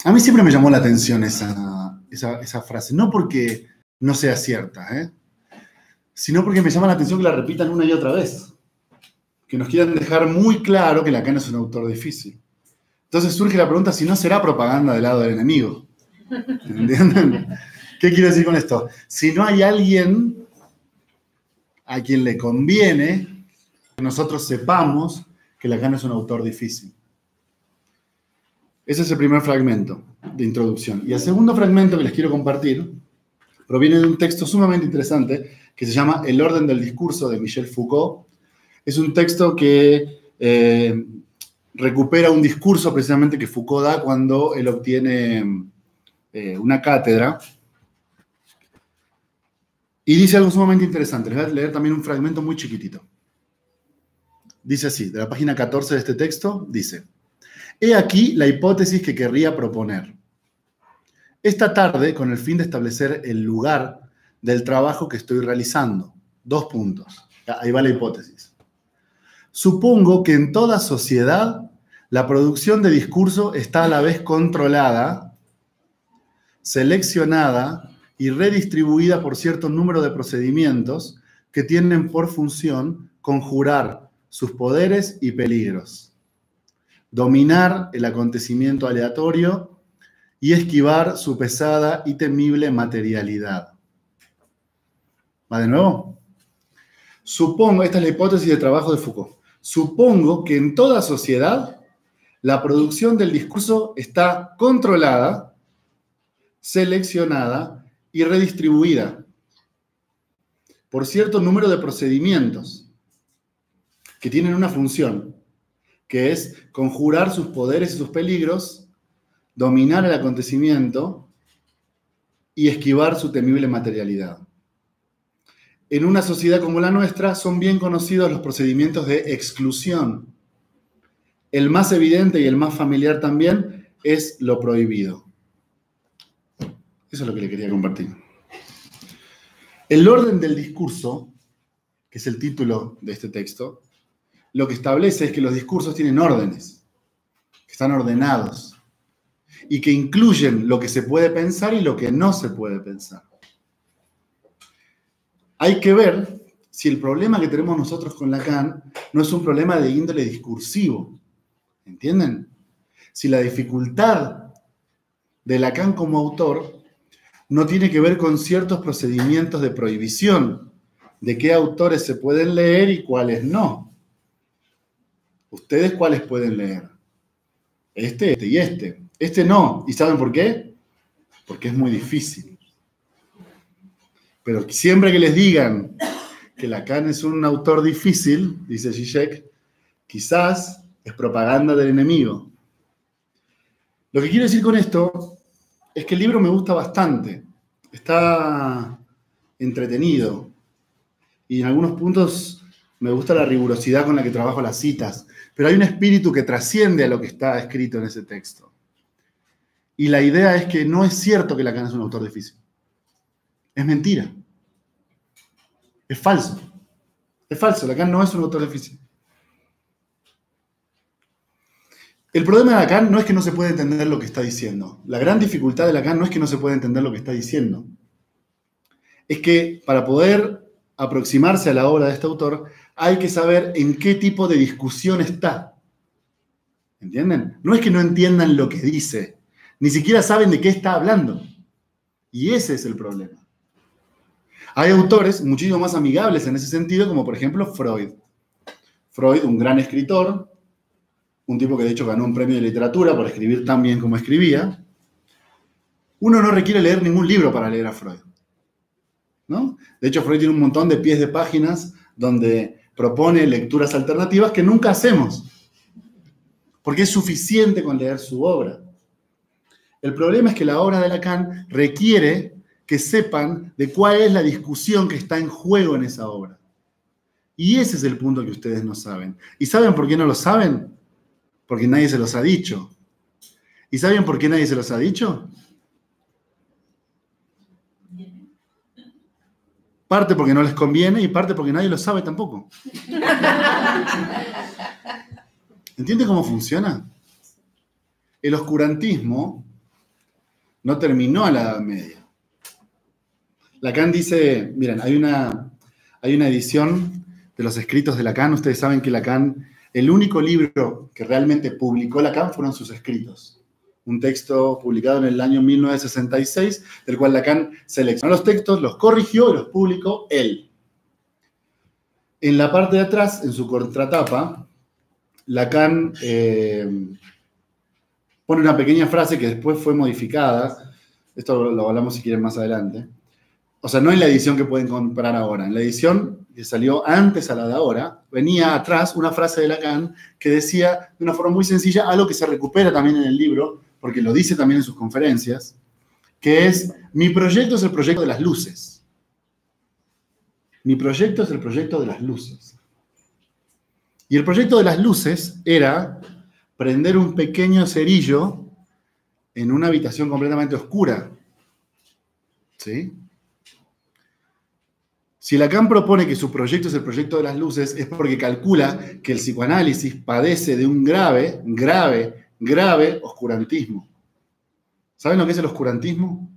A mí siempre me llamó la atención esa frase, no porque no sea cierta, sino porque me llama la atención que la repitan una y otra vez. Que nos quieran dejar muy claro que Lacan es un autor difícil. Entonces surge la pregunta si no será propaganda del lado del enemigo. ¿Entienden? ¿Qué quiero decir con esto? Si no hay alguien a quien le conviene que nosotros sepamos que Lacan es un autor difícil. Ese es el primer fragmento de introducción. Y el segundo fragmento que les quiero compartir proviene de un texto sumamente interesante que se llama El orden del discurso de Michel Foucault. Es un texto que recupera un discurso precisamente que Foucault da cuando él obtiene una cátedra. Y dice algo sumamente interesante. Les voy a leer también un fragmento muy chiquitito. Dice así, de la página 14 de este texto, dice: he aquí la hipótesis que querría proponer. Esta tarde, con el fin de establecer el lugar del trabajo que estoy realizando. 2 puntos. Ahí va la hipótesis. Supongo que en toda sociedad la producción de discurso está a la vez controlada, seleccionada y redistribuida por cierto número de procedimientos que tienen por función conjurar sus poderes y peligros, dominar el acontecimiento aleatorio y esquivar su pesada y temible materialidad. ¿Va de nuevo? Supongo, esta es la hipótesis de trabajo de Foucault. Supongo que en toda sociedad la producción del discurso está controlada, seleccionada y redistribuida por cierto número de procedimientos que tienen una función, que es conjurar sus poderes y sus peligros, dominar el acontecimiento y esquivar su temible materialidad. En una sociedad como la nuestra son bien conocidos los procedimientos de exclusión. El más evidente y el más familiar también es lo prohibido. Eso es lo que le quería compartir. El orden del discurso, que es el título de este texto, lo que establece es que los discursos tienen órdenes, que están ordenados y que incluyen lo que se puede pensar y lo que no se puede pensar. Hay que ver si el problema que tenemos nosotros con Lacan no es un problema de índole discursivo. ¿Entienden? Si la dificultad de Lacan como autor no tiene que ver con ciertos procedimientos de prohibición, de qué autores se pueden leer y cuáles no. ¿Ustedes cuáles pueden leer? Este y este. Este no. ¿Y saben por qué? Porque es muy difícil. Pero siempre que les digan que Lacan es un autor difícil, dice Zizek, quizás es propaganda del enemigo. Lo que quiero decir con esto es que el libro me gusta bastante. Está entretenido. Y en algunos puntos me gusta la rigurosidad con la que trabajo las citas. Pero hay un espíritu que trasciende a lo que está escrito en ese texto. Y la idea es que no es cierto que Lacan es un autor difícil. Es mentira. Es falso. Es falso. Lacan no es un autor difícil. El problema de Lacan no es que no se puede entender lo que está diciendo. La gran dificultad de Lacan no es que no se puede entender lo que está diciendo. Es que para poder aproximarse a la obra de este autor hay que saber en qué tipo de discusión está. ¿Entienden? No es que no entiendan lo que dice. Ni siquiera saben de qué está hablando. Y ese es el problema. Hay autores muchísimo más amigables en ese sentido, como por ejemplo Freud. Freud, un gran escritor, un tipo que de hecho ganó un premio de literatura por escribir tan bien como escribía. Uno no requiere leer ningún libro para leer a Freud, ¿no? De hecho, Freud tiene un montón de pies de páginas donde propone lecturas alternativas que nunca hacemos, porque es suficiente con leer su obra. El problema es que la obra de Lacan requiere que sepan de cuál es la discusión que está en juego en esa obra. Y ese es el punto que ustedes no saben. ¿Y saben por qué no lo saben? Porque nadie se los ha dicho. ¿Y saben por qué nadie se los ha dicho? Parte porque no les conviene y parte porque nadie lo sabe tampoco. ¿Entiende cómo funciona? El oscurantismo no terminó a la Edad Media. Lacan dice, miren, hay una edición de los escritos de Lacan. Ustedes saben que Lacan, el único libro que realmente publicó Lacan fueron sus escritos. Un texto publicado en el año 1966, del cual Lacan seleccionó los textos, los corrigió y los publicó él. En la parte de atrás, en su contratapa, Lacan pone una pequeña frase que después fue modificada. Esto lo hablamos si quieren más adelante. O sea, no en la edición que pueden comprar ahora. En la edición que salió antes a la de ahora, venía atrás una frase de Lacan que decía de una forma muy sencilla algo que se recupera también en el libro, porque lo dice también en sus conferencias, que es: mi proyecto es el proyecto de las luces. Mi proyecto es el proyecto de las luces. Y el proyecto de las luces era prender un pequeño cerillo en una habitación completamente oscura. ¿Sí? Si Lacan propone que su proyecto es el proyecto de las luces, es porque calcula que el psicoanálisis padece de un grave oscurantismo. ¿Saben lo que es el oscurantismo?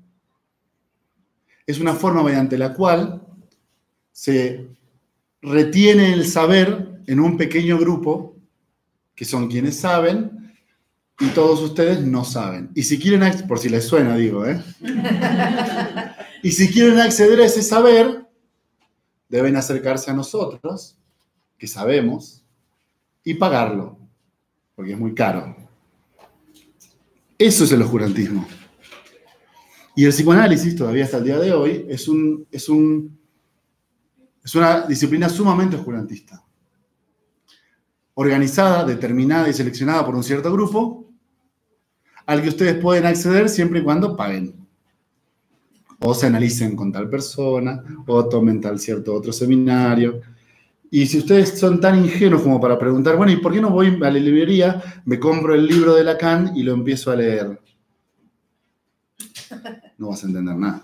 Es una forma mediante la cual se retiene el saber en un pequeño grupo, que son quienes saben, y todos ustedes no saben. Y si quieren, por si les suena, digo, y si quieren acceder a ese saber, deben acercarse a nosotros, que sabemos, y pagarlo, porque es muy caro. Eso es el oscurantismo. Y el psicoanálisis, todavía hasta el día de hoy, es una disciplina sumamente oscurantista. Organizada, determinada y seleccionada por un cierto grupo, al que ustedes pueden acceder siempre y cuando paguen. O se analicen con tal persona, o tomen tal cierto otro seminario. Y si ustedes son tan ingenuos como para preguntar, bueno, ¿y por qué no voy a la librería, me compro el libro de Lacan y lo empiezo a leer? No vas a entender nada.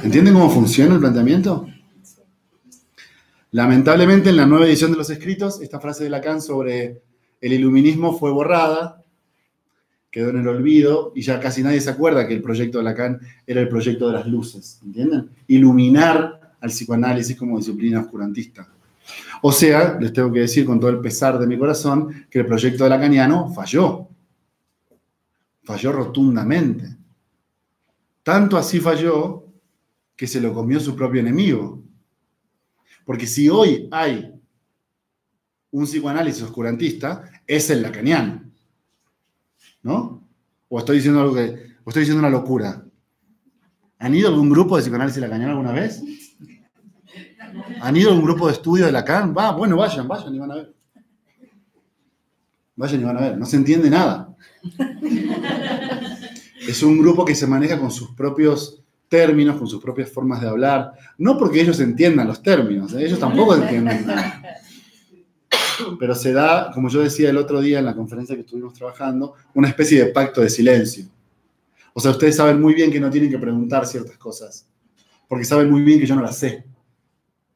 ¿Entienden cómo funciona el planteamiento? Lamentablemente, en la nueva edición de los escritos, esta frase de Lacan sobre el iluminismo fue borrada, quedó en el olvido, y ya casi nadie se acuerda que el proyecto de Lacan era el proyecto de las luces, ¿entienden? Iluminar al psicoanálisis como disciplina oscurantista. O sea, les tengo que decir con todo el pesar de mi corazón que el proyecto de lacaniano falló. Falló rotundamente. Tanto así falló que se lo comió su propio enemigo. Porque si hoy hay un psicoanálisis oscurantista, es el lacaniano. ¿No? O estoy diciendo algo o estoy diciendo una locura. ¿Han ido a algún grupo de psicoanálisis lacaniano alguna vez? ¿Han ido a algún grupo de estudio de Lacan? Bueno, vayan y van a ver. Vayan y van a ver. No se entiende nada. Es un grupo que se maneja con sus propios términos, con sus propias formas de hablar. No porque ellos entiendan los términos, ellos tampoco entienden nada. Pero se da, como yo decía el otro día en la conferencia que estuvimos trabajando, una especie de pacto de silencio. O sea, ustedes saben muy bien que no tienen que preguntar ciertas cosas, porque saben muy bien que yo no las sé.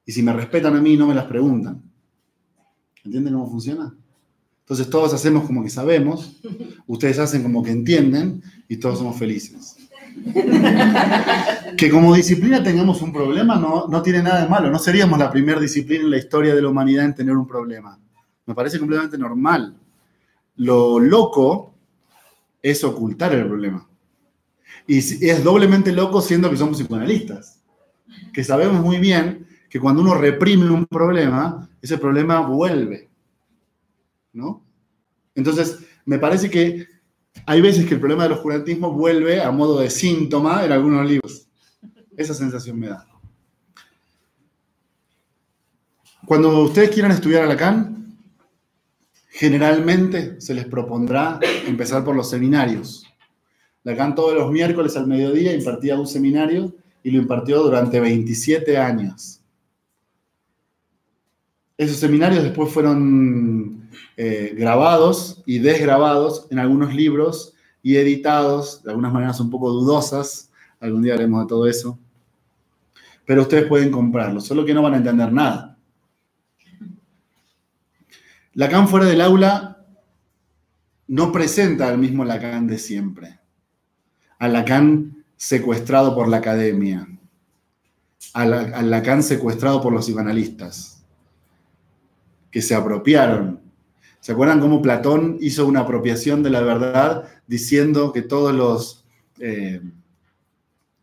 Y si me respetan a mí, no me las preguntan. ¿Entienden cómo funciona? Entonces todos hacemos como que sabemos, ustedes hacen como que entienden, y todos somos felices. Que como disciplina tengamos un problema no tiene nada de malo. No seríamos la primera disciplina en la historia de la humanidad en tener un problema. Me parece completamente normal. Lo loco es ocultar el problema. Y es doblemente loco siendo que somos psicoanalistas. Que sabemos muy bien que cuando uno reprime un problema, ese problema vuelve. ¿No? Entonces, me parece que hay veces que el problema del oscurantismo vuelve a modo de síntoma en algunos libros. Esa sensación me da. Cuando ustedes quieran estudiar a Lacan, generalmente se les propondrá empezar por los seminarios. Lacan todos los miércoles al mediodía impartía un seminario y lo impartió durante 27 años. Esos seminarios después fueron grabados y desgrabados en algunos libros y editados de algunas maneras un poco dudosas. Algún día haremos de todo eso. Pero ustedes pueden comprarlos, solo que no van a entender nada. Lacan fuera del aula no presenta al mismo Lacan de siempre. al Lacan secuestrado por la academia, al Lacan secuestrado por los psicoanalistas, que se apropiaron. ¿Se acuerdan cómo Platón hizo una apropiación de la verdad diciendo que todos los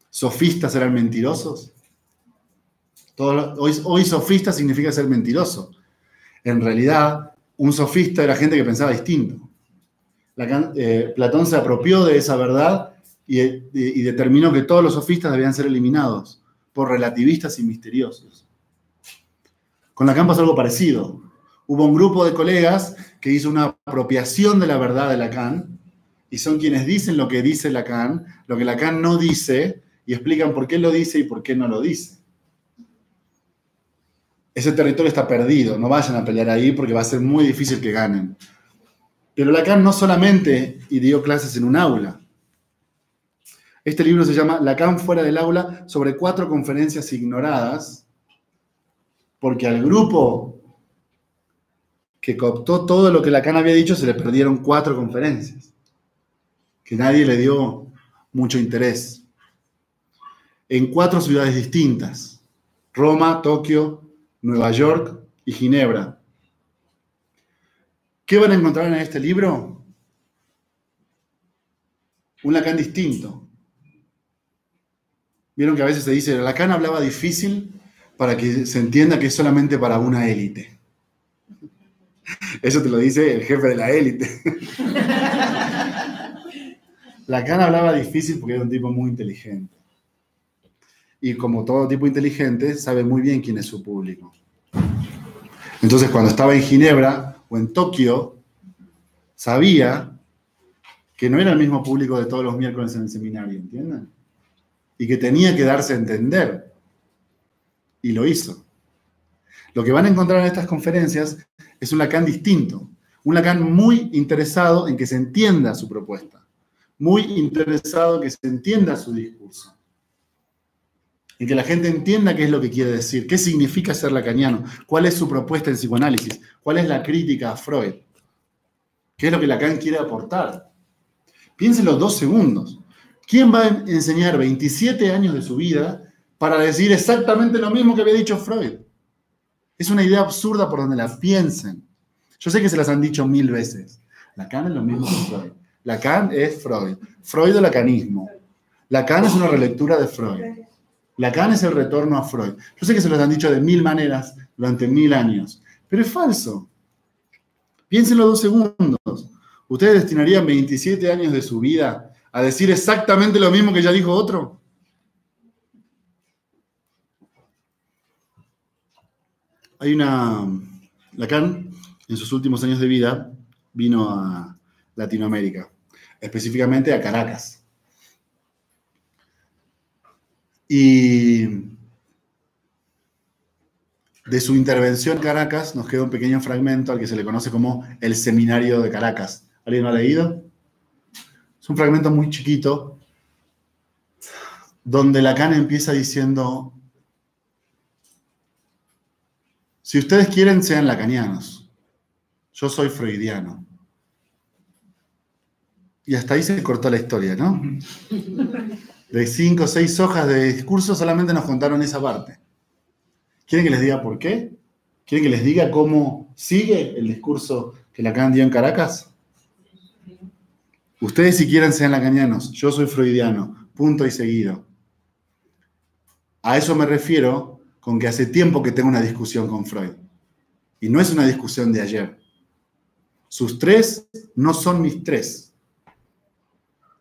sofistas eran mentirosos? Hoy sofista significa ser mentiroso. En realidad, un sofista era gente que pensaba distinto. Platón se apropió de esa verdad y determinó que todos los sofistas debían ser eliminados por relativistas y misteriosos. Con Lacan pasó algo parecido. Hubo un grupo de colegas que hizo una apropiación de la verdad de Lacan, y son quienes dicen lo que dice Lacan, lo que Lacan no dice, y explican por qué lo dice y por qué no lo dice. Ese territorio está perdido, no vayan a pelear ahí porque va a ser muy difícil que ganen. Pero Lacan no solamente dio clases en un aula. Este libro se llama Lacan fuera del aula, sobre 4 conferencias ignoradas, porque al grupo que cooptó todo lo que Lacan había dicho se le perdieron 4 conferencias, que nadie le dio mucho interés. En 4 ciudades distintas: Roma, Tokio, Nueva York y Ginebra. ¿Qué van a encontrar en este libro? Un Lacan distinto. Vieron que a veces se dice, Lacan hablaba difícil para que se entienda que es solamente para una élite. Eso te lo dice el jefe de la élite. Lacan hablaba difícil porque era un tipo muy inteligente. Y como todo tipo inteligente, sabe muy bien quién es su público. Entonces, cuando estaba en Ginebra o en Tokio, sabía que no era el mismo público de todos los miércoles en el seminario, ¿entienden? Y que tenía que darse a entender. Y lo hizo. Lo que van a encontrar en estas conferencias es un Lacan distinto. Un Lacan muy interesado en que se entienda su propuesta. Muy interesado en que se entienda su discurso. En que la gente entienda qué es lo que quiere decir, qué significa ser lacaniano, cuál es su propuesta en psicoanálisis, cuál es la crítica a Freud, qué es lo que Lacan quiere aportar. Piénsenlo 2 segundos. ¿Quién va a enseñar 27 años de su vida para decir exactamente lo mismo que había dicho Freud? Es una idea absurda por donde la piensen. Yo sé que se las han dicho 1000 veces. Lacan es lo mismo que Freud. Lacan es Freud. Freud o lacanismo. Lacan es una relectura de Freud. Lacan es el retorno a Freud. Yo sé que se los han dicho de 1000 maneras durante 1000 años, pero es falso. Piénsenlo 2 segundos. ¿Ustedes destinarían 27 años de su vida a decir exactamente lo mismo que ya dijo otro? Lacan, en sus últimos años de vida, vino a Latinoamérica, específicamente a Caracas. Y de su intervención en Caracas nos queda un pequeño fragmento al que se le conoce como el Seminario de Caracas. ¿Alguien lo ha leído? Es un fragmento muy chiquito donde Lacan empieza diciendo: si ustedes quieren, sean lacanianos. Yo soy freudiano. Y hasta ahí se cortó la historia, ¿no? De 5 o 6 hojas de discurso solamente nos contaron esa parte. ¿Quieren que les diga por qué? ¿Quieren que les diga cómo sigue el discurso que Lacan dio en Caracas? Ustedes, si quieren, sean lacanianos. Yo soy freudiano. Punto y seguido. A eso me refiero con que hace tiempo que tengo una discusión con Freud. Y no es una discusión de ayer. Sus 3 no son mis 3.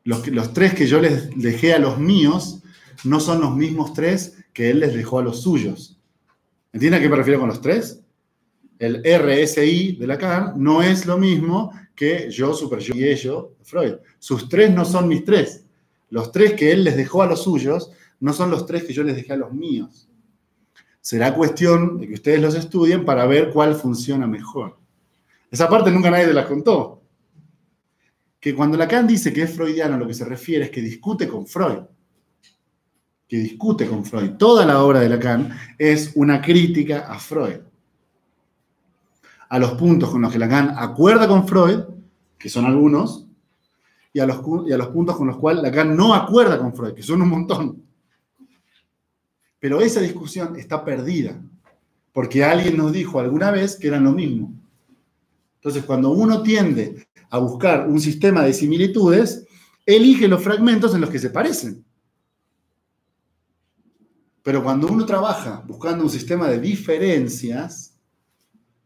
Los 3 que yo les dejé a los míos no son los mismos 3 que él les dejó a los suyos. ¿Entienden a qué me refiero con los 3? El RSI de Lacan no es lo mismo que yo, super yo y ello de Freud. Sus 3 no son mis 3. Los 3 que él les dejó a los suyos no son los 3 que yo les dejé a los míos. Será cuestión de que ustedes los estudien para ver cuál funciona mejor. Esa parte nunca nadie te la contó. Que cuando Lacan dice que es freudiano, lo que se refiere es que discute con Freud. Que discute con Freud. Toda la obra de Lacan es una crítica a Freud. A los puntos con los que Lacan acuerda con Freud, que son algunos, y a los puntos con los cuales Lacan no acuerda con Freud, que son un montón. Pero esa discusión está perdida, porque alguien nos dijo alguna vez que eran lo mismo. Entonces, cuando uno tiende a buscar un sistema de similitudes, elige los fragmentos en los que se parecen. Pero cuando uno trabaja buscando un sistema de diferencias,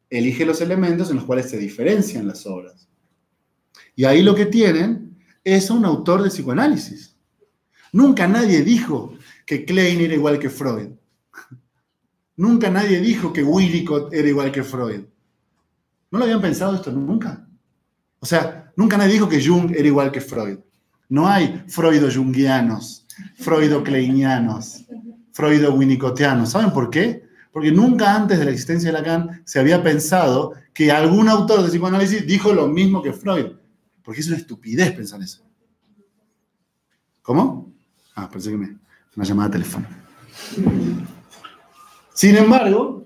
elige los elementos en los cuales se diferencian las obras. Y ahí lo que tienen es un autor de psicoanálisis. Nunca nadie dijo que Klein era igual que Freud. Nunca nadie dijo que Winnicott era igual que Freud. ¿No lo habían pensado esto nunca? O sea, nunca nadie dijo que Jung era igual que Freud. No hay freudo-jungianos, freudo-kleinianos, freudo-winnicottianos. ¿Saben por qué? Porque nunca antes de la existencia de Lacan se había pensado que algún autor de psicoanálisis dijo lo mismo que Freud. Porque es una estupidez pensar eso. ¿Cómo? Ah, pensé que una llamada de teléfono. Sin embargo,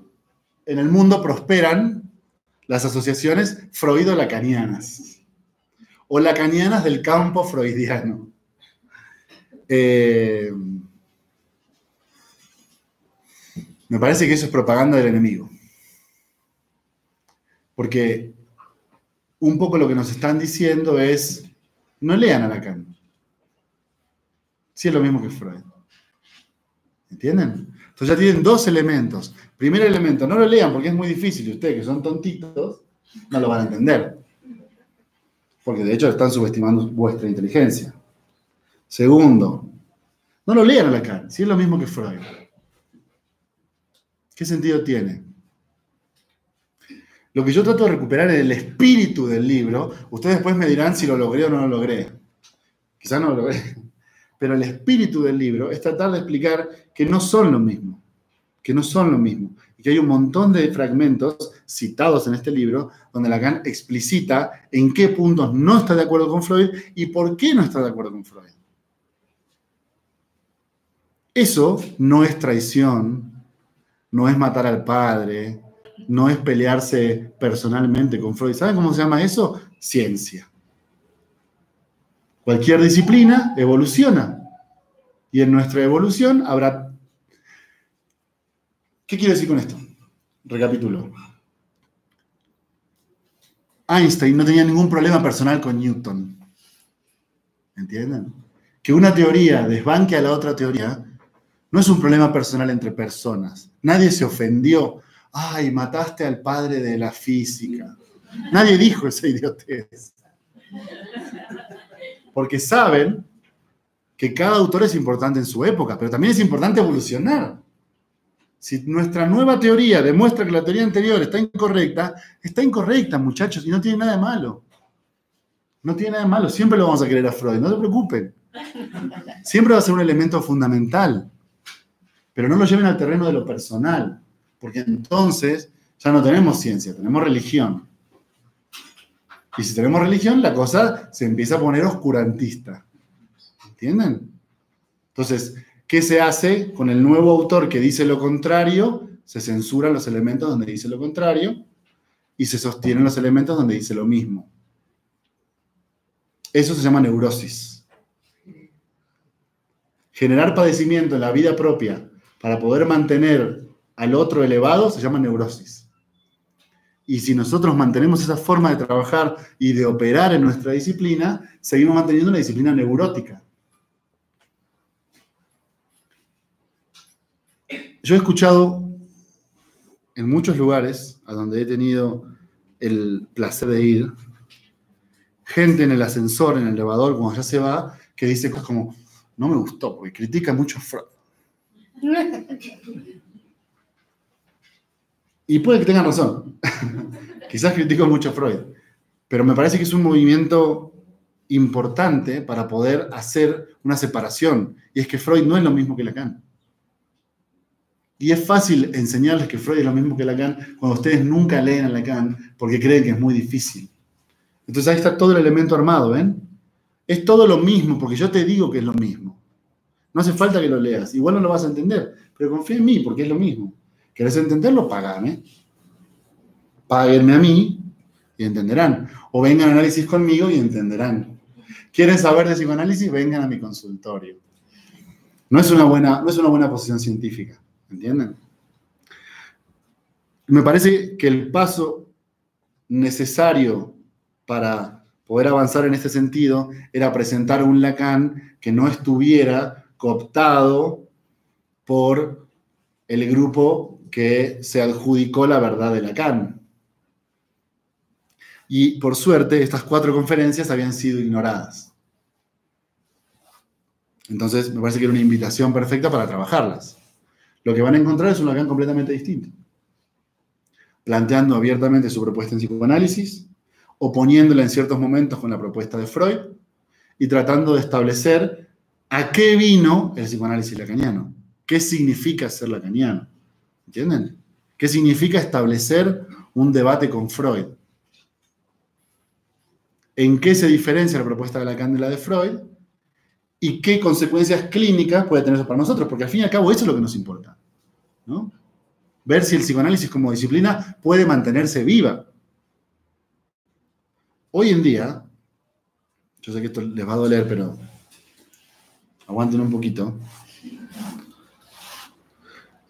en el mundo prosperan las asociaciones freudo-lacanianas o lacanianas del campo freudiano. Me parece que eso es propaganda del enemigo. Porque un poco lo que nos están diciendo es, no lean a Lacan. Sí es lo mismo que Freud. ¿Entienden? Entonces ya tienen dos elementos. Primer elemento, no lo lean porque es muy difícil. Y ustedes que son tontitos, no lo van a entender. Porque de hecho están subestimando vuestra inteligencia. Segundo, no lo lean a Lacan. Sí es lo mismo que Freud. ¿Qué sentido tiene? Lo que yo trato de recuperar es el espíritu del libro. Ustedes después me dirán si lo logré o no lo logré. Quizás no lo logré. Pero el espíritu del libro es tratar de explicar que no son lo mismo. Que no son lo mismo. Y que hay un montón de fragmentos citados en este libro donde Lacan explicita en qué puntos no está de acuerdo con Freud y por qué no está de acuerdo con Freud. Eso no es traición, no es matar al padre, no es pelearse personalmente con Freud. ¿Saben cómo se llama eso? Ciencia. Cualquier disciplina evoluciona. Y en nuestra evolución habrá... ¿Qué quiero decir con esto? Recapitulo. Einstein no tenía ningún problema personal con Newton. ¿Entienden? Que una teoría desbanque a la otra teoría no es un problema personal entre personas. Nadie se ofendió. Ay, mataste al padre de la física. Nadie dijo esa idiotez. Porque saben que cada autor es importante en su época, pero también es importante evolucionar. Si nuestra nueva teoría demuestra que la teoría anterior está incorrecta, muchachos, y no tiene nada de malo. No tiene nada de malo, siempre lo vamos a querer a Freud, no se preocupen. Siempre va a ser un elemento fundamental, pero no lo lleven al terreno de lo personal, porque entonces ya no tenemos ciencia, tenemos religión. Y si tenemos religión, la cosa se empieza a poner oscurantista. ¿Entienden? Entonces, ¿qué se hace con el nuevo autor que dice lo contrario? Se censuran los elementos donde dice lo contrario y se sostienen los elementos donde dice lo mismo. Eso se llama neurosis. Generar padecimiento en la vida propia para poder mantener al otro elevado se llama neurosis. Y si nosotros mantenemos esa forma de trabajar y de operar en nuestra disciplina, seguimos manteniendo una disciplina neurótica. Yo he escuchado en muchos lugares a donde he tenido el placer de ir, gente en el ascensor, en el elevador, cuando ya se va, que dice cosas como, no me gustó, porque critica mucho a Freud. Y puede que tengan razón. Quizás critico mucho a Freud. Pero me parece que es un movimiento importante para poder hacer una separación. Y es que Freud no es lo mismo que Lacan. Y es fácil enseñarles que Freud es lo mismo que Lacan cuando ustedes nunca leen a Lacan porque creen que es muy difícil. Entonces ahí está todo el elemento armado, ¿ven? Es todo lo mismo porque yo te digo que es lo mismo. No hace falta que lo leas. Igual no lo vas a entender. Pero confía en mí porque es lo mismo. ¿Querés entenderlo? Págame. Páguenme a mí y entenderán. O vengan a análisis conmigo y entenderán. ¿Quieren saber de psicoanálisis? Vengan a mi consultorio. No es una buena posición científica, ¿entienden? Me parece que el paso necesario para poder avanzar en este sentido era presentar un Lacan que no estuviera cooptado por el grupo que se adjudicó la verdad de Lacan. Y por suerte, estas 4 conferencias habían sido ignoradas. Entonces, me parece que era una invitación perfecta para trabajarlas. Lo que van a encontrar es un Lacan completamente distinto, planteando abiertamente su propuesta en psicoanálisis, oponiéndola en ciertos momentos con la propuesta de Freud y tratando de establecer a qué vino el psicoanálisis lacaniano. ¿Qué significa ser lacaniano? ¿Entienden? ¿Qué significa establecer un debate con Freud? ¿En qué se diferencia la propuesta de Lacan de la de Freud? ¿Y qué consecuencias clínicas puede tener eso para nosotros? Porque al fin y al cabo eso es lo que nos importa, ¿no? Ver si el psicoanálisis como disciplina puede mantenerse viva. Hoy en día, yo sé que esto les va a doler, pero aguanten un poquito.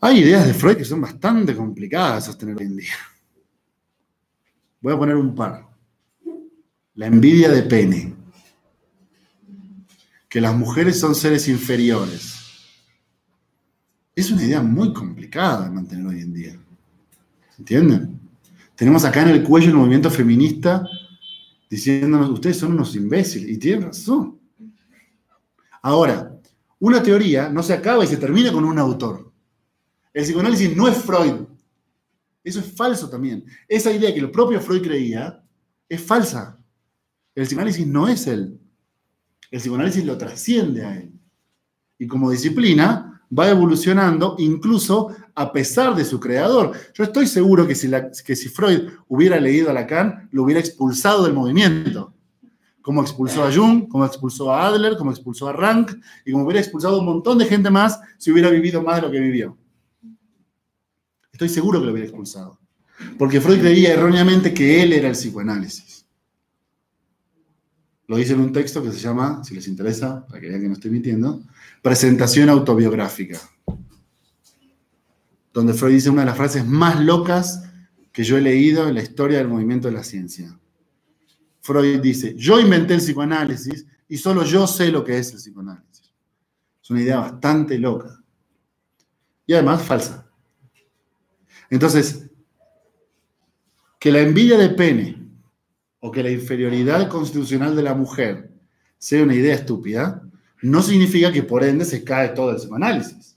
Hay ideas de Freud que son bastante complicadas de sostener hoy en día. Voy a poner un par. La envidia de pene. Que las mujeres son seres inferiores. Es una idea muy complicada de mantener hoy en día. ¿Entienden? Tenemos acá en el cuello el movimiento feminista diciéndonos, ustedes son unos imbéciles. Y tienen razón. Ahora, una teoría no se acaba y se termina con un autor. El psicoanálisis no es Freud. Eso es falso también. Esa idea que el propio Freud creía es falsa. El psicoanálisis no es él. El psicoanálisis lo trasciende a él. Y como disciplina va evolucionando incluso a pesar de su creador. Yo estoy seguro que si Freud hubiera leído a Lacan, lo hubiera expulsado del movimiento. Como expulsó a Jung, como expulsó a Adler, como expulsó a Rank, y como hubiera expulsado a un montón de gente más si hubiera vivido más de lo que vivió. Estoy seguro que lo hubiera expulsado. Porque Freud creía erróneamente que él era el psicoanálisis. Lo dice en un texto que se llama, si les interesa, para que vean que no estoy mintiendo, Presentación autobiográfica. Donde Freud dice una de las frases más locas que yo he leído en la historia del movimiento de la ciencia. Freud dice, yo inventé el psicoanálisis y solo yo sé lo que es el psicoanálisis. Es una idea bastante loca. Y además falsa. Entonces, que la envidia de pene o que la inferioridad constitucional de la mujer sea una idea estúpida, no significa que por ende se cae todo el psicoanálisis.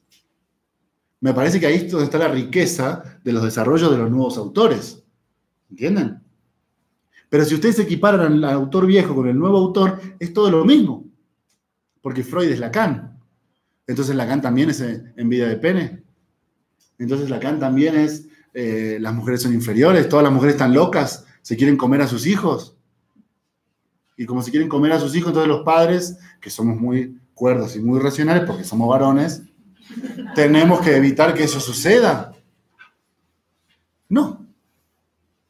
Me parece que ahí es donde está la riqueza de los desarrollos de los nuevos autores. ¿Entienden? Pero si ustedes equiparan al autor viejo con el nuevo autor, es todo lo mismo. Porque Freud es Lacan. Entonces Lacan también es envidia de pene. Entonces Lacan también es las mujeres son inferiores, todas las mujeres están locas, se quieren comer a sus hijos. Y como se quieren comer a sus hijos, entonces los padres, que somos muy cuerdos y muy racionales, porque somos varones, tenemos que evitar que eso suceda. No.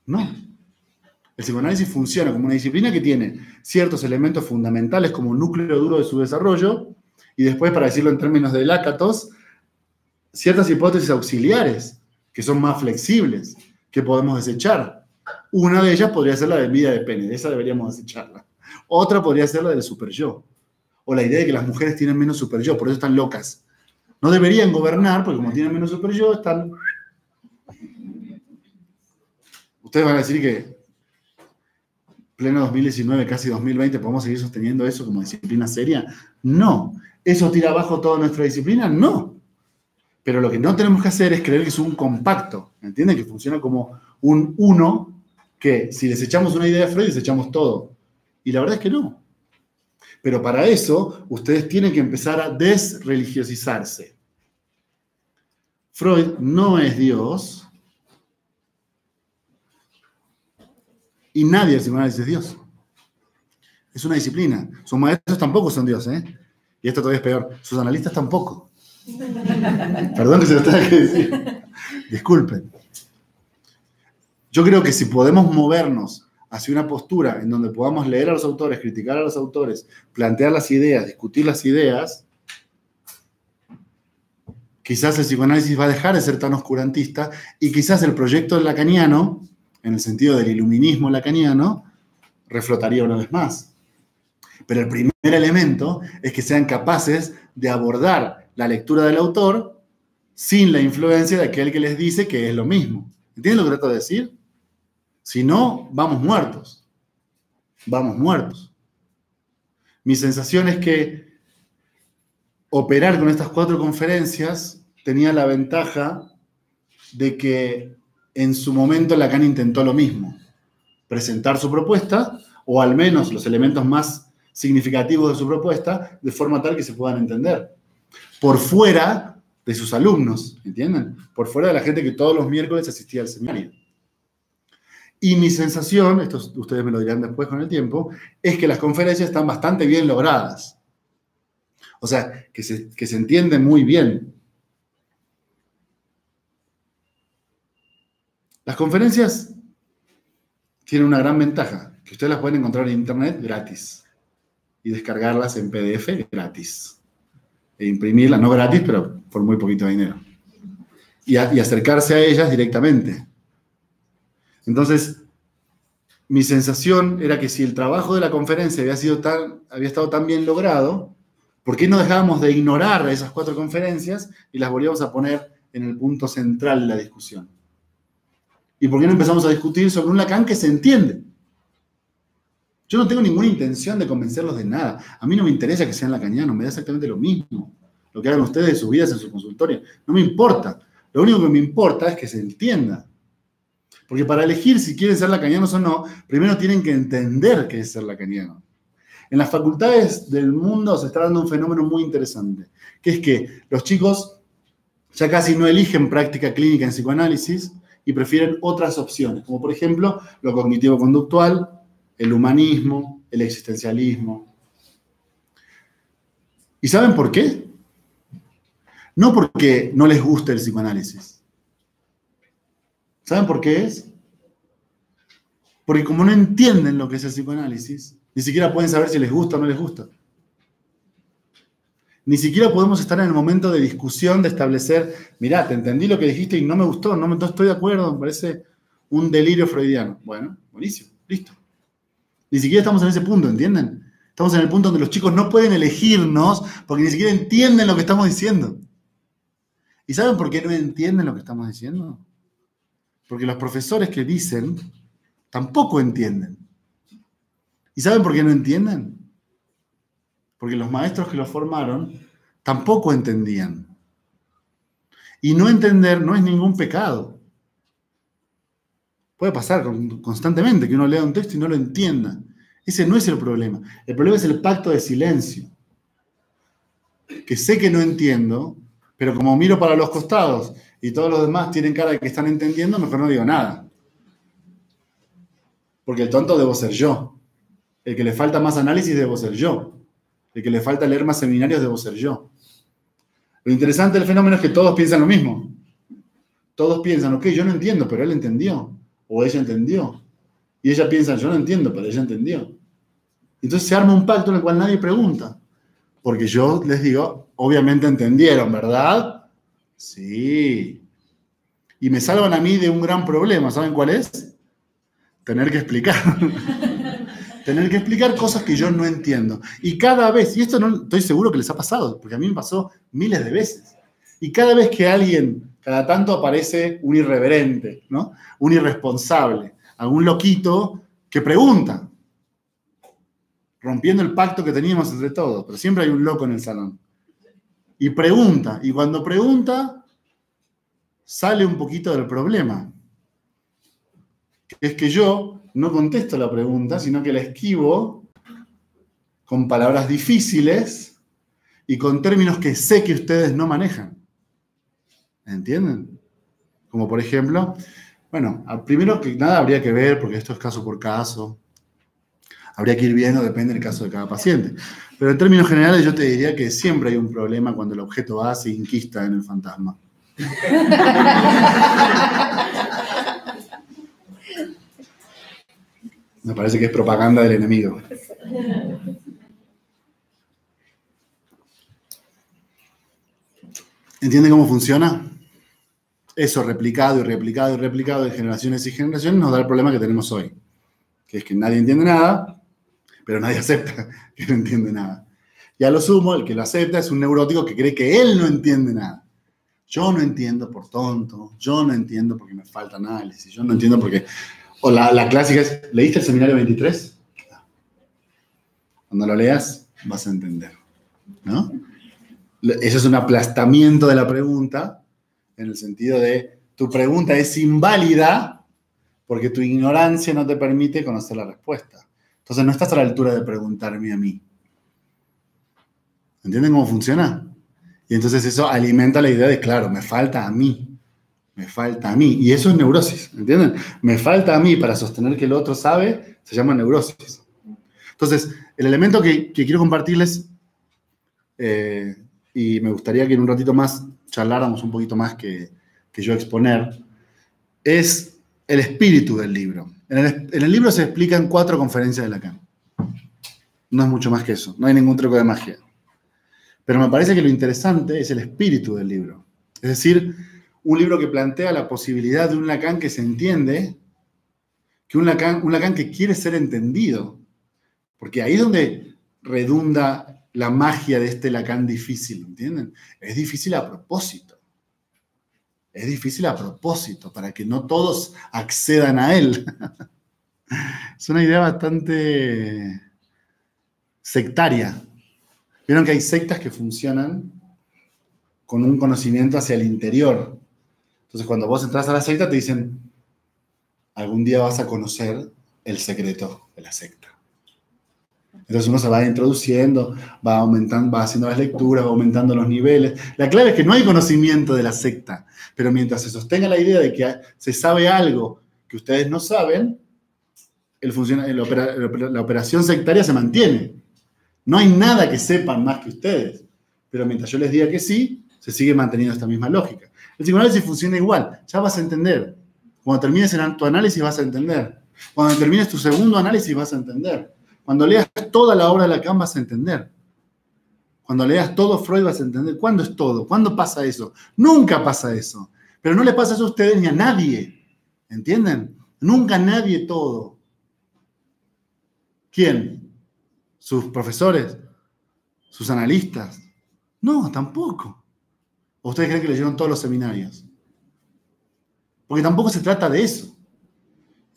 El psicoanálisis funciona como una disciplina que tiene ciertos elementos fundamentales como núcleo duro de su desarrollo, y después, para decirlo en términos de Lakatos, ciertas hipótesis auxiliares que son más flexibles, que podemos desechar. Una de ellas podría ser la de envidia de pene, esa deberíamos desecharla. Otra podría ser la del superyo, o la idea de que las mujeres tienen menos superyo, por eso están locas. No deberían gobernar, porque como tienen menos superyo, están... Ustedes van a decir que pleno 2019, casi 2020, ¿podemos seguir sosteniendo eso como disciplina seria? No. ¿Eso tira abajo toda nuestra disciplina? No. Pero lo que no tenemos que hacer es creer que es un compacto, ¿entienden? Que funciona como un uno, que si desechamos una idea de Freud, desechamos todo. Y la verdad es que no. Pero para eso, ustedes tienen que empezar a desreligiosizarse. Freud no es Dios, y nadie del psicoanálisis es Dios. Es una disciplina. Sus maestros tampoco son Dios, ¿eh? Y esto todavía es peor. Sus analistas tampoco. Perdón que se lo tenga que decir. Disculpen. Yo creo que si podemos movernos hacia una postura en donde podamos leer a los autores, criticar a los autores, plantear las ideas, discutir las ideas, quizás el psicoanálisis va a dejar de ser tan oscurantista y quizás el proyecto lacaniano, en el sentido del iluminismo lacaniano, reflotaría una vez más. Pero el primer elemento es que sean capaces de abordar la lectura del autor sin la influencia de aquel que les dice que es lo mismo. ¿Entienden lo que trato de decir? Si no, vamos muertos. Vamos muertos. Mi sensación es que operar con estas 4 conferencias tenía la ventaja de que en su momento Lacan intentó lo mismo. Presentar su propuesta, o al menos los elementos más significativos de su propuesta, de forma tal que se puedan entender. Por fuera de sus alumnos, ¿entienden? Por fuera de la gente que todos los miércoles asistía al seminario. Y mi sensación, esto ustedes me lo dirán después con el tiempo, es que las conferencias están bastante bien logradas. O sea, que se entienden muy bien. Las conferencias tienen una gran ventaja, que ustedes las pueden encontrar en internet gratis y descargarlas en PDF gratis. E imprimirlas, no gratis, pero por muy poquito dinero. Y acercarse a ellas directamente. Entonces, mi sensación era que si el trabajo de la conferencia había estado tan bien logrado, ¿por qué no dejábamos de ignorar esas 4 conferencias y las volvíamos a poner en el punto central de la discusión? ¿Y por qué no empezamos a discutir sobre un Lacan que se entiende? Yo no tengo ninguna intención de convencerlos de nada. A mí no me interesa que sean lacanianos, me da exactamente lo mismo. Lo que hagan ustedes de sus vidas en su consultorio. No me importa. Lo único que me importa es que se entienda. Porque para elegir si quieren ser lacanianos o no, primero tienen que entender qué es ser lacaniano. En las facultades del mundo se está dando un fenómeno muy interesante, que es que los chicos ya casi no eligen práctica clínica en psicoanálisis y prefieren otras opciones, como por ejemplo lo cognitivo-conductual, el humanismo, el existencialismo. ¿Y saben por qué? No porque no les guste el psicoanálisis. ¿Saben por qué es? Porque como no entienden lo que es el psicoanálisis, ni siquiera pueden saber si les gusta o no les gusta. Ni siquiera podemos estar en el momento de discusión, de establecer, mirá, te entendí lo que dijiste y no me gustó, no estoy de acuerdo, me parece un delirio freudiano. Bueno, buenísimo, listo. Ni siquiera estamos en ese punto, ¿entienden? Estamos en el punto donde los chicos no pueden elegirnos porque ni siquiera entienden lo que estamos diciendo. ¿Y saben por qué no entienden lo que estamos diciendo? Porque los profesores que dicen tampoco entienden. ¿Y saben por qué no entienden? Porque los maestros que los formaron tampoco entendían. Y no entender no es ningún pecado. Puede pasar constantemente que uno lea un texto y no lo entienda. Ese no es el problema. El problema es el pacto de silencio. Que sé que no entiendo, pero como miro para los costados y todos los demás tienen cara de que están entendiendo, mejor no digo nada. Porque el tonto debo ser yo. El que le falta más análisis debo ser yo. El que le falta leer más seminarios debo ser yo. Lo interesante del fenómeno es que todos piensan lo mismo. Todos piensan, ok, yo no entiendo, pero él entendió. O ella entendió. Y ella piensa, yo no entiendo, pero ella entendió. Entonces se arma un pacto en el cual nadie pregunta. Porque yo les digo, obviamente entendieron, ¿verdad? Sí. Y me salvan a mí de un gran problema. ¿Saben cuál es? Tener que explicar. Tener que explicar cosas que yo no entiendo. Y cada vez, y esto no estoy seguro que les ha pasado, porque a mí me pasó miles de veces. Y cada vez que alguien, cada tanto aparece un irreverente, ¿no? Un irresponsable, algún loquito que pregunta, rompiendo el pacto que teníamos entre todos, pero siempre hay un loco en el salón. Y pregunta, y cuando pregunta, sale un poquito del problema. Es que yo no contesto la pregunta, sino que la esquivo con palabras difíciles y con términos que sé que ustedes no manejan. ¿Entienden? Como por ejemplo, bueno, primero que nada habría que ver, porque esto es caso por caso, habría que ir viendo, depende del caso de cada paciente. Pero en términos generales yo te diría que siempre hay un problema cuando el objeto A se inquista en el fantasma. Me parece que es propaganda del enemigo. ¿Entienden cómo funciona? Eso replicado y replicado y replicado de generaciones y generaciones nos da el problema que tenemos hoy, que es que nadie entiende nada, pero nadie acepta que no entiende nada. Y a lo sumo, el que lo acepta es un neurótico que cree que él no entiende nada. Yo no entiendo por tonto, yo no entiendo porque me falta análisis, yo no entiendo porque... O la clásica es, ¿leíste el seminario 23? Cuando lo leas, vas a entender, ¿no? Eso es un aplastamiento de la pregunta, en el sentido de, tu pregunta es inválida porque tu ignorancia no te permite conocer la respuesta. Entonces no estás a la altura de preguntarme a mí. ¿Entienden cómo funciona? Y entonces eso alimenta la idea de, claro, me falta a mí. Me falta a mí. Y eso es neurosis, ¿entienden? Me falta a mí para sostener que el otro sabe, se llama neurosis. Entonces, el elemento que quiero compartirles, y me gustaría que en un ratito más charláramos un poquito más que yo exponer, es el espíritu del libro. En el libro se explican 4 conferencias de Lacan. No es mucho más que eso, no hay ningún truco de magia. Pero me parece que lo interesante es el espíritu del libro. Es decir, un libro que plantea la posibilidad de un Lacan que se entiende, que un Lacan que quiere ser entendido. Porque ahí es donde redunda la magia de este Lacan difícil, ¿entienden? Es difícil a propósito. Es difícil a propósito, para que no todos accedan a él. Es una idea bastante sectaria. Vieron que hay sectas que funcionan con un conocimiento hacia el interior. Entonces, cuando vos entras a la secta, te dicen, algún día vas a conocer el secreto de la secta. Entonces uno se va introduciendo, va aumentando, va haciendo las lecturas, va aumentando los niveles. La clave es que no hay conocimiento de la secta, pero mientras se sostenga la idea de que se sabe algo que ustedes no saben, la operación sectaria se mantiene. No hay nada que sepan más que ustedes, pero mientras yo les diga que sí, se sigue manteniendo esta misma lógica. El psicoanálisis funciona igual, ya vas a entender. Cuando termines tu análisis vas a entender. Cuando termines tu segundo análisis vas a entender. Cuando leas toda la obra de Lacan vas a entender. Cuando leas todo Freud vas a entender. ¿Cuándo es todo? ¿Cuándo pasa eso? Nunca pasa eso. Pero no le pasa eso a ustedes ni a nadie. ¿Entienden? Nunca a nadie todo. ¿Quién? ¿Sus profesores? ¿Sus analistas? No, tampoco. ¿O ustedes creen que leyeron todos los seminarios? Porque tampoco se trata de eso.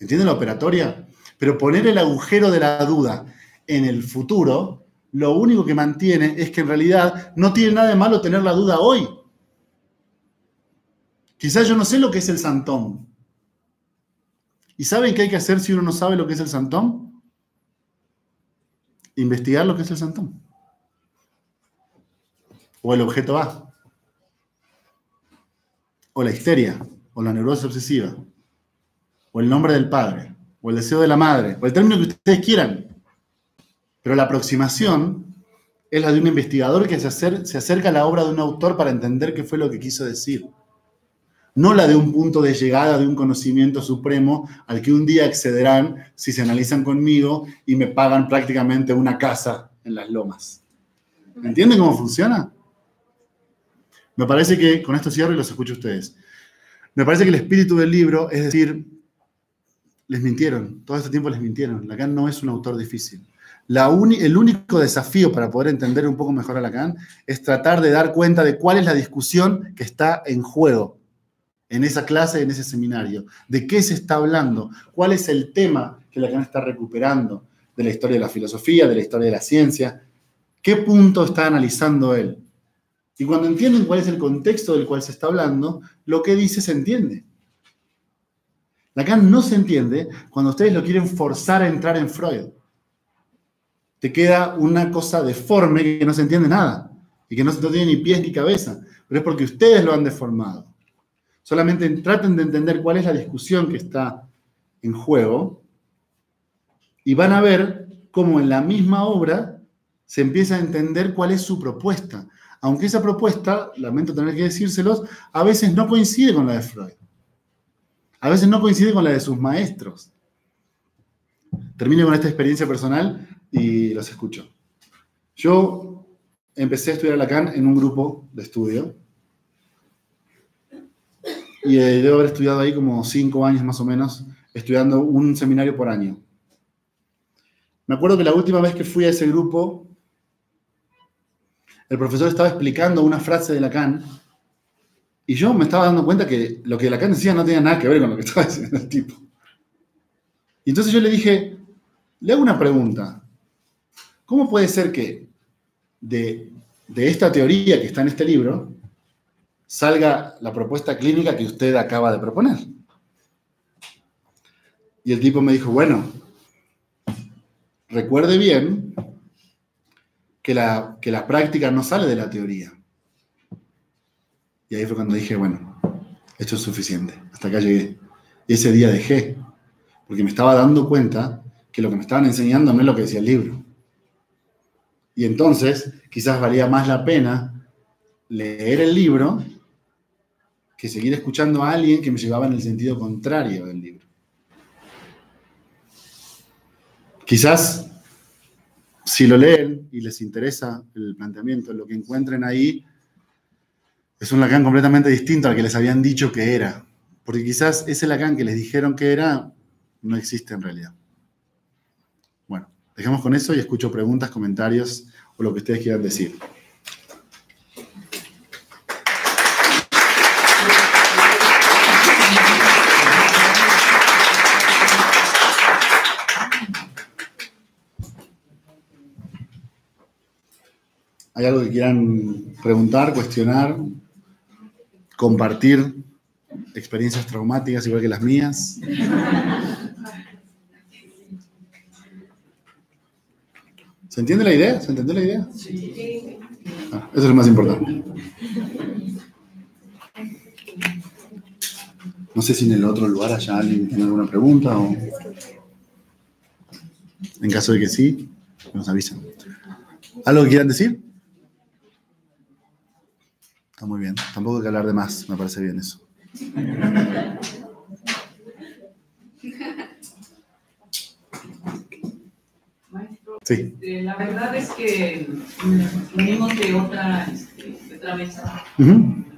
¿Entienden la operatoria? Pero poner el agujero de la duda en el futuro, lo único que mantiene es que en realidad no tiene nada de malo tener la duda hoy. Quizás yo no sé lo que es el santón. ¿Y saben qué hay que hacer si uno no sabe lo que es el santón? Investigar lo que es el santón. O el objeto A. O la histeria. O la neurosis obsesiva. O el nombre del padre. O el deseo de la madre, o el término que ustedes quieran. Pero la aproximación es la de un investigador que se acerca a la obra de un autor para entender qué fue lo que quiso decir. No la de un punto de llegada de un conocimiento supremo al que un día accederán si se analizan conmigo y me pagan prácticamente una casa en las lomas. ¿Entienden cómo funciona? Me parece que, con esto cierro y los escucho a ustedes, me parece que el espíritu del libro es decir, les mintieron, todo este tiempo les mintieron. Lacan no es un autor difícil. El único desafío para poder entender un poco mejor a Lacan es tratar de dar cuenta de cuál es la discusión que está en juego en esa clase, en ese seminario. ¿De qué se está hablando? ¿Cuál es el tema que Lacan está recuperando de la historia de la filosofía, de la historia de la ciencia? ¿Qué punto está analizando él? Y cuando entienden cuál es el contexto del cual se está hablando, lo que dice se entiende. Lacan no se entiende cuando ustedes lo quieren forzar a entrar en Freud. Te queda una cosa deforme que no se entiende nada y que no tiene ni pies ni cabeza, pero es porque ustedes lo han deformado. Solamente traten de entender cuál es la discusión que está en juego y van a ver cómo en la misma obra se empieza a entender cuál es su propuesta. Aunque esa propuesta, lamento tener que decírselos, a veces no coincide con la de Freud. A veces no coincide con la de sus maestros. termino con esta experiencia personal y los escucho. Yo empecé a estudiar Lacan en un grupo de estudio y debo haber estudiado ahí como 5 años más o menos, estudiando un seminario por año. Me acuerdo que la última vez que fui a ese grupo, el profesor estaba explicando una frase de Lacan y yo me estaba dando cuenta que lo que Lacan decía no tenía nada que ver con lo que estaba diciendo el tipo. Y entonces yo le dije, le hago una pregunta. ¿Cómo puede ser que de esta teoría que está en este libro salga la propuesta clínica que usted acaba de proponer? Y el tipo me dijo, bueno, recuerde bien que la práctica no sale de la teoría. Y ahí fue cuando dije, bueno, esto es suficiente, hasta acá llegué. Y ese día dejé, porque me estaba dando cuenta que lo que me estaban enseñando no es lo que decía el libro. Y entonces, quizás valía más la pena leer el libro que seguir escuchando a alguien que me llevaba en el sentido contrario del libro. Quizás, si lo leen y les interesa el planteamiento, lo que encuentren ahí es un Lacan completamente distinto al que les habían dicho que era. Porque quizás ese Lacan que les dijeron que era, no existe en realidad. Bueno, dejemos con eso y escucho preguntas, comentarios o lo que ustedes quieran decir. ¿Hay algo que quieran preguntar, cuestionar, compartir experiencias traumáticas igual que las mías? ¿Se entiende la idea? ¿Se entendió la idea? Sí. Eso es lo más importante. No sé si en el otro lugar haya alguien que tenga alguna pregunta o... En caso de que sí, nos avisan. ¿Algo que quieran decir? Está muy bien. Tampoco hay que hablar de más. Me parece bien eso. Maestro, sí. La verdad es que venimos de otra mesa.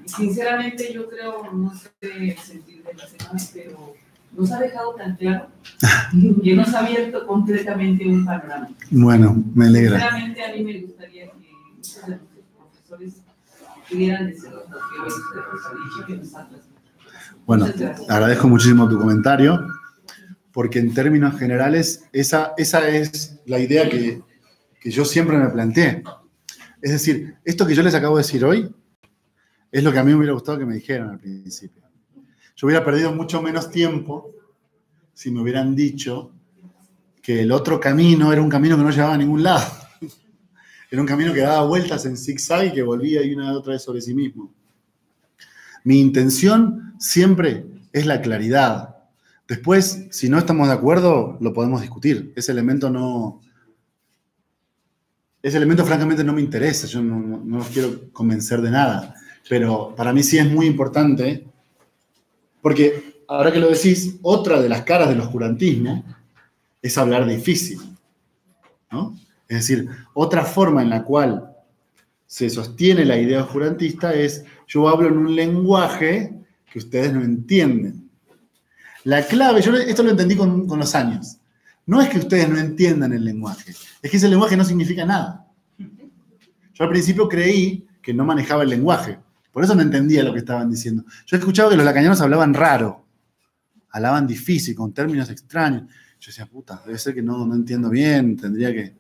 Sinceramente yo creo, no sé el sentir de las demás, pero nos ha dejado tan claro que nos ha abierto completamente un panorama. Bueno, me alegra. Sinceramente a mí me gustaría que muchos de nuestros profesores pudieran decir lo que hoy usted nos ha dicho, que nos ha transmitido. Bueno, agradezco muchísimo tu comentario, porque en términos generales esa es la idea que yo siempre me planteé. Es decir, esto que yo les acabo de decir hoy es lo que a mí me hubiera gustado que me dijeran al principio. Yo hubiera perdido mucho menos tiempo si me hubieran dicho que el otro camino era un camino que no llevaba a ningún lado. Era un camino que daba vueltas en zigzag y que volvía y una y otra vez sobre sí mismo. Mi intención siempre es la claridad. Después, si no estamos de acuerdo, lo podemos discutir. Ese elemento francamente no me interesa. Yo no los quiero convencer de nada. Pero para mí sí es muy importante, porque ahora que lo decís, otra de las caras del oscurantismo es hablar difícil, ¿no? Es decir, otra forma en la cual se sostiene la idea oscurantista es: yo hablo en un lenguaje que ustedes no entienden. La clave, yo esto lo entendí con los años, no es que ustedes no entiendan el lenguaje, es que ese lenguaje no significa nada. Yo al principio creí que no manejaba el lenguaje, por eso no entendía lo que estaban diciendo. Yo he escuchado que los lacanianos hablaban raro, hablaban difícil, con términos extraños. Yo decía, puta, debe ser que no entiendo bien, tendría que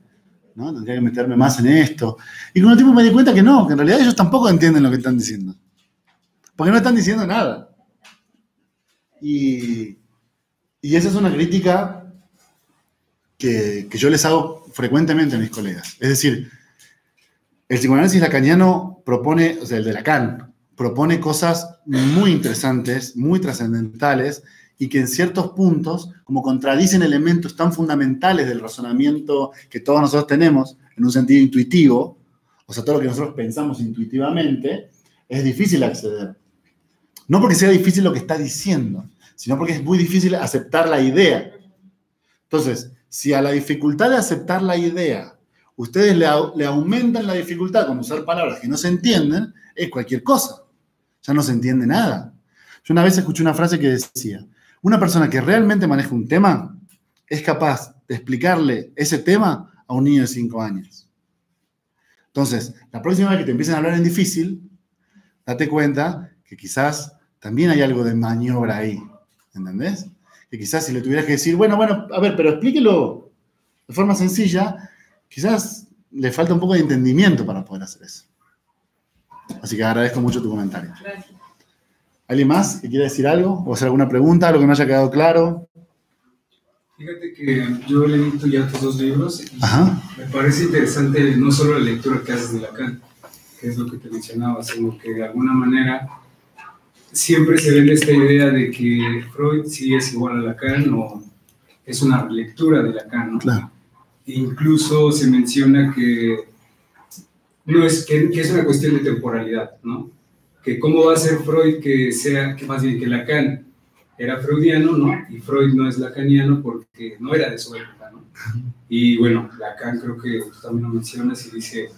meterme más en esto. Y con el tiempo me di cuenta que no, que en realidad ellos tampoco entienden lo que están diciendo. Porque no están diciendo nada. Y esa es una crítica que yo les hago frecuentemente a mis colegas. Es decir, el psicoanálisis lacaniano propone, o sea, el de Lacan, propone cosas muy interesantes, muy trascendentales, y que en ciertos puntos, como contradicen elementos tan fundamentales del razonamiento que todos nosotros tenemos, en un sentido intuitivo, o sea, todo lo que nosotros pensamos intuitivamente, es difícil acceder. No porque sea difícil lo que está diciendo, sino porque es muy difícil aceptar la idea. Entonces, Si a la dificultad de aceptar la idea ustedes le aumentan la dificultad con usar palabras que no se entienden, es cualquier cosa. Ya no se entiende nada. Yo una vez escuché una frase que decía, una persona que realmente maneja un tema es capaz de explicarle ese tema a un niño de 5 años. Entonces, la próxima vez que te empiecen a hablar en difícil, date cuenta que quizás también hay algo de maniobra ahí. ¿Entendés? Que quizás si le tuvieras que decir, bueno, a ver, pero explíquelo de forma sencilla, quizás le falta un poco de entendimiento para poder hacer eso. Así que agradezco mucho tu comentario. Gracias. ¿Alguien más que quiera decir algo? ¿O hacer alguna pregunta? ¿Algo que no haya quedado claro? Fíjate que yo he leído ya tus 2 libros y Ajá. me parece interesante no solo la lectura que haces de Lacan, que es lo que te mencionaba, sino que de alguna manera siempre se vende esta idea de que Freud sí es igual a Lacan o es una relectura de Lacan, ¿no? Claro. Incluso se menciona que es una cuestión de temporalidad, ¿no? Que cómo va a ser Freud que más bien que Lacan era freudiano, ¿no? Y Freud no es lacaniano porque no era de su época, ¿no? Y bueno, Lacan creo que tú también lo mencionas y dice,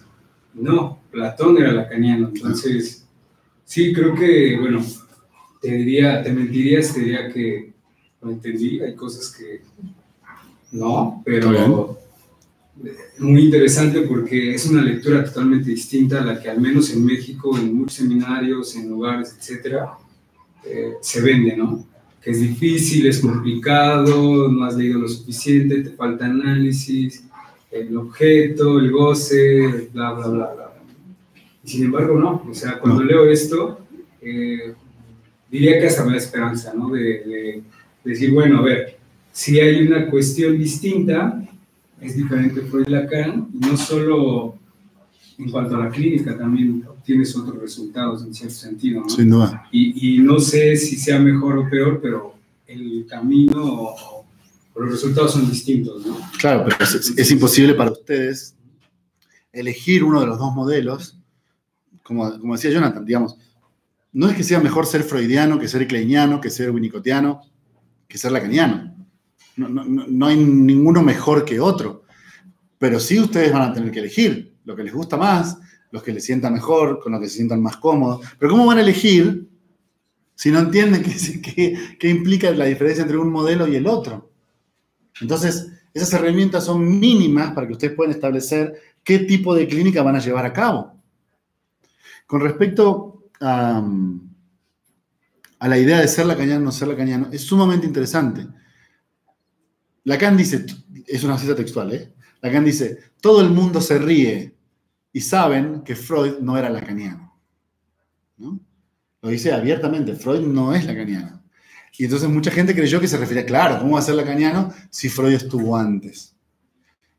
no, Platón era lacaniano. Entonces, sí, creo que, bueno, te mentiría si te diría que lo entendí, hay cosas que no, pero muy interesante porque es una lectura totalmente distinta a la que al menos en México, en muchos seminarios, en lugares, etcétera, se vende, ¿no? Que es difícil, es complicado, no has leído lo suficiente, te falta análisis, el objeto, el goce, bla, bla, bla, bla. Y sin embargo, no. O sea, cuando leo esto, diría que hasta me da esperanza, ¿no? De decir, bueno, a ver, si hay una cuestión distinta, es diferente Freud y Lacan, y no solo en cuanto a la clínica, también obtienes otros resultados en cierto sentido, ¿no? Sin duda. Y no sé si sea mejor o peor, pero el camino o los resultados son distintos, ¿no? Claro, pero es imposible para ustedes elegir uno de los 2 modelos, como decía Jonathan, digamos, no es que sea mejor ser freudiano que ser kleiniano, que ser winnicottiano, que ser lacaniano. No hay ninguno mejor que otro. Pero sí ustedes van a tener que elegir lo que les gusta más, los que les sientan mejor, con los que se sientan más cómodos. Pero ¿cómo van a elegir si no entienden qué implica la diferencia entre un modelo y el otro? Entonces, esas herramientas son mínimas para que ustedes puedan establecer qué tipo de clínica van a llevar a cabo. Con respecto a la idea de ser lacaniano o no ser lacaniano, es sumamente interesante. Lacan dice, es una cita textual, Lacan dice, todo el mundo se ríe y saben que Freud no era lacaniano, ¿no? Lo dice abiertamente, Freud no es lacaniano. Y entonces mucha gente creyó que se refería, claro, ¿cómo va a ser lacaniano si Freud estuvo antes?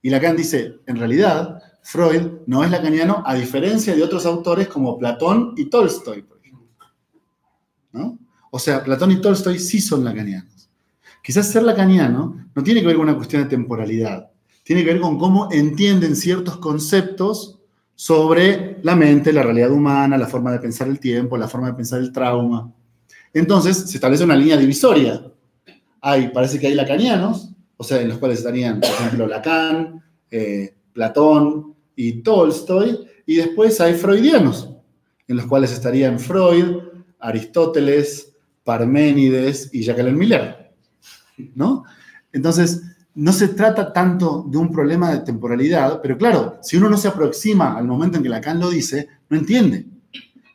Y Lacan dice, en realidad, Freud no es lacaniano a diferencia de otros autores como Platón y Tolstoy, por ejemplo, ¿no? O sea, Platón y Tolstoy sí son lacanianos. Quizás ser lacaniano no tiene que ver con una cuestión de temporalidad, tiene que ver con cómo entienden ciertos conceptos sobre la mente, la realidad humana, la forma de pensar el tiempo, la forma de pensar el trauma. Entonces, se establece una línea divisoria. Parece que hay lacanianos, o sea, en los cuales estarían, por ejemplo, Lacan, Platón y Tolstoy, y después hay freudianos, en los cuales estarían Freud, Aristóteles, Parménides y Jacques Miller, ¿no? Entonces, no se trata tanto de un problema de temporalidad, pero claro, si uno no se aproxima al momento en que Lacan lo dice, no entiende.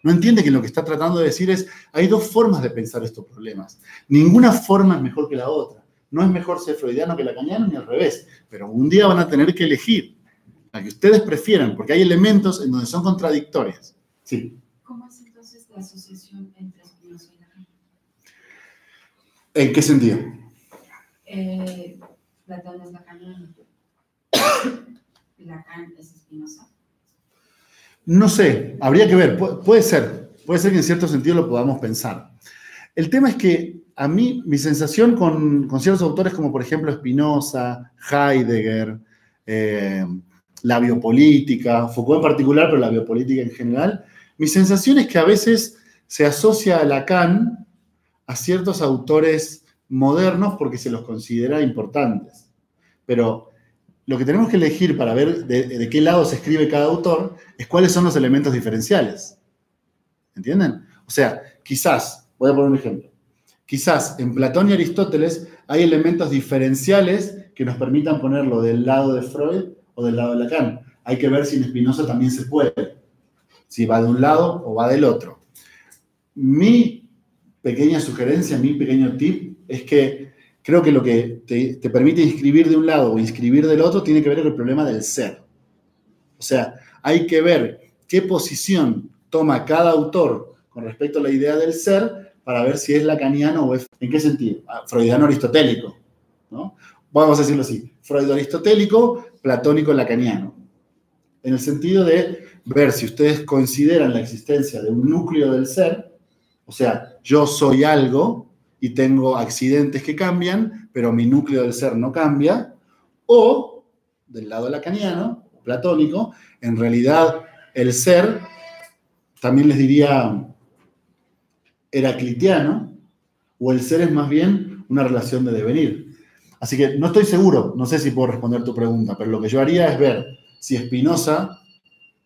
No entiende que lo que está tratando de decir es, hay 2 formas de pensar estos problemas. Ninguna forma es mejor que la otra. No es mejor ser freudiano que lacaniano ni al revés, pero un día van a tener que elegir la que ustedes prefieran, porque hay elementos en donde son contradictorias. Sí. ¿Cómo es entonces la asociación entre Spinoza y Lacan? ¿En qué sentido? Platón es lacaniano. Lacan es Spinoza. No sé, habría que ver, puede ser que en cierto sentido lo podamos pensar. El tema es que a mí, mi sensación con ciertos autores como por ejemplo Spinoza, Heidegger, la biopolítica, Foucault en particular, pero la biopolítica en general, mi sensación es que a veces se asocia a Lacan a ciertos autores modernos porque se los considera importantes. pero lo que tenemos que elegir para ver de qué lado se escribe cada autor es cuáles son los elementos diferenciales. ¿Entienden? O sea, quizás, voy a poner un ejemplo, quizás en Platón y Aristóteles hay elementos diferenciales que nos permitan ponerlo del lado de Freud o del lado de Lacan. Hay que ver si en Spinoza también se puede, si va de un lado o va del otro. Mi pequeña sugerencia, mi pequeño tip, es que creo que lo que te permite inscribir de un lado o inscribir del otro tiene que ver con el problema del ser. O sea, hay que ver qué posición toma cada autor con respecto a la idea del ser para ver si es lacaniano o es... ¿En qué sentido? Freudiano-aristotélico, ¿no? Vamos a decirlo así, freudo-aristotélico, platónico-lacaniano. En el sentido de ver si ustedes consideran la existencia de un núcleo del ser, o sea, yo soy algo y tengo accidentes que cambian, pero mi núcleo del ser no cambia, o, del lado lacaniano, platónico, en realidad el ser, también les diría heraclitiano, o el ser es más bien una relación de devenir. Así que no estoy seguro, no sé si puedo responder tu pregunta, pero lo que yo haría es ver si Spinoza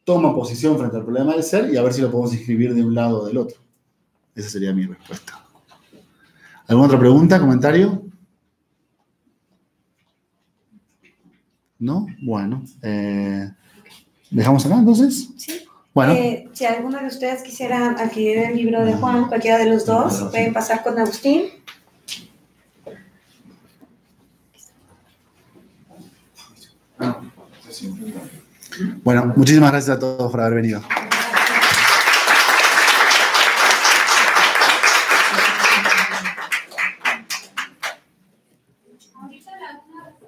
toma posición frente al problema del ser y a ver si lo podemos inscribir de un lado o del otro. Esa sería mi respuesta. ¿Alguna otra pregunta, comentario? ¿No? Bueno. ¿Dejamos acá entonces? Sí. Bueno. Si alguno de ustedes quisiera adquirir el libro de Juan, cualquiera de los dos, pueden pasar con Agustín. Bueno, muchísimas gracias a todos por haber venido.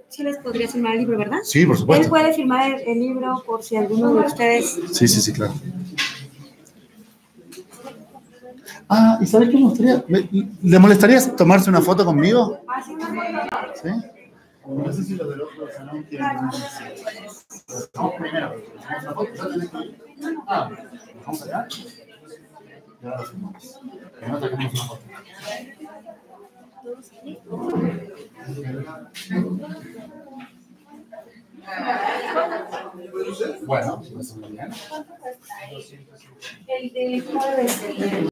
Sí les podría firmar el libro, ¿verdad? Sí, por supuesto. Él puede firmar el libro por si alguno de ustedes... Sí, claro. Ah, ¿y sabes qué me gustaría? ¿Le molestaría tomarse una foto conmigo? ¿Sí? No sé si los del otro salón quieren. Vamos primero. ¿Vamos allá? Ya lo hacemos. Que no saquemos una foto. Bueno, pues muy bien. El de